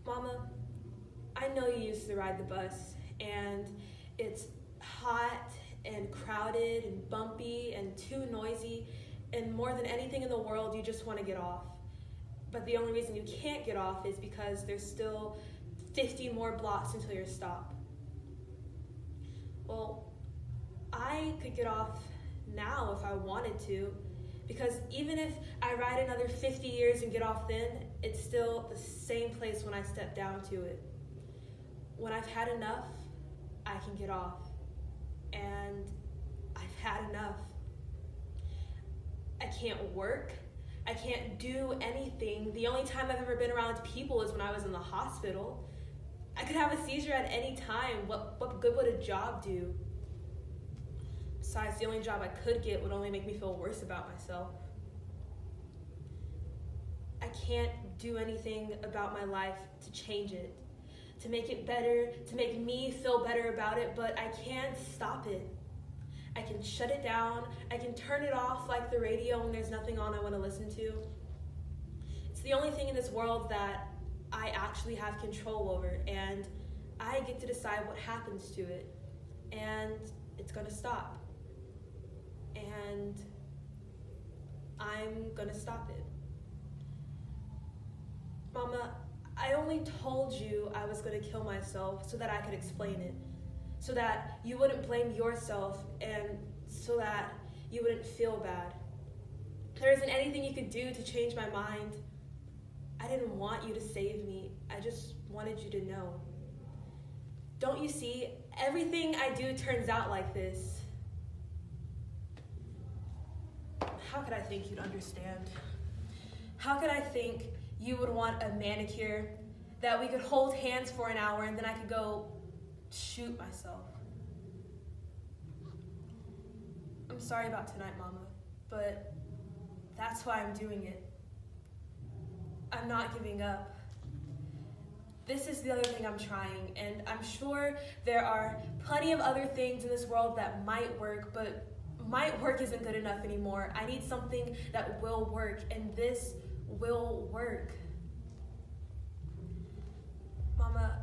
Mama, I know you used to ride the bus, and it's hot and crowded and bumpy and too noisy, and more than anything in the world, you just want to get off. But the only reason you can't get off is because there's still 50 more blocks until your stop. Well, I could get off now if I wanted to, because even if I ride another 50 years and get off then, it's still the same place when I step down to it. When I've had enough, I can get off. And I've had enough. I can't work. I can't do anything. The only time I've ever been around people is when I was in the hospital. I could have a seizure at any time. What good would a job do? Besides, the only job I could get would only make me feel worse about myself. I can't do anything about my life to change it, to make it better, to make me feel better about it, but I can't stop it. I can shut it down. I can turn it off like the radio when there's nothing on I want to listen to. It's the only thing in this world that I actually have control over, and I get to decide what happens to it. And it's going to stop. And I'm going to stop it. Mama, I only told you I was going to kill myself so that I could explain it, so that you wouldn't blame yourself and so that you wouldn't feel bad. There isn't anything you could do to change my mind. I didn't want you to save me. I just wanted you to know. Don't you see? Everything I do turns out like this. How could I think you'd understand? How could I think you would want a manicure, that we could hold hands for an hour and then I could go shoot myself? I'm sorry about tonight, Mama, but that's why I'm doing it. I'm not giving up. This is the other thing I'm trying, and I'm sure there are plenty of other things in this world that might work, but might work isn't good enough anymore. I need something that will work, and this will work. Mama,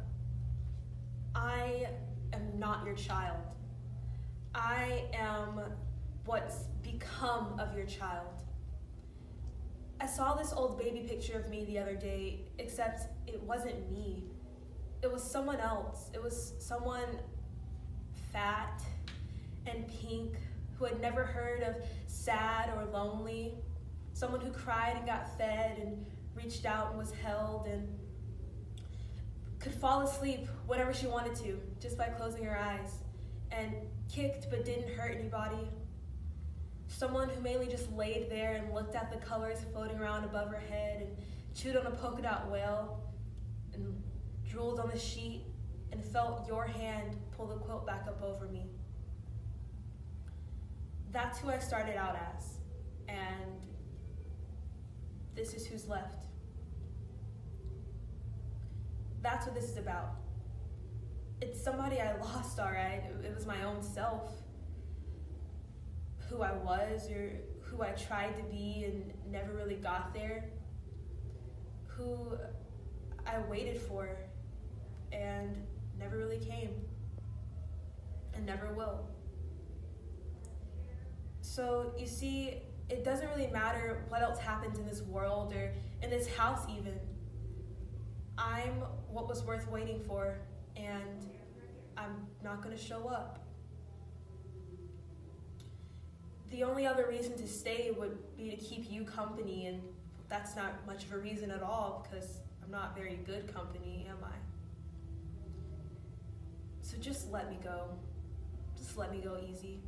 I am not your child. I am what's become of your child. I saw this old baby picture of me the other day, except it wasn't me. It was someone else. It was someone fat and pink who had never heard of sad or lonely. Someone who cried and got fed and reached out and was held and could fall asleep whenever she wanted to, just by closing her eyes, and kicked but didn't hurt anybody. Someone who mainly just laid there and looked at the colors floating around above her head and chewed on a polka dot whale and drooled on the sheet and felt your hand pull the quilt back up over me. That's who I started out as, and this is who's left. That's what this is about. It's somebody I lost, all right? It was my own self. Who I was, or who I tried to be and never really got there. Who I waited for and never really came. And never will. So, you see, it doesn't really matter what else happens in this world or in this house even. I'm what was worth waiting for, and I'm not going to show up. The only other reason to stay would be to keep you company, and that's not much of a reason at all because I'm not very good company, am I? So just let me go. Just let me go easy.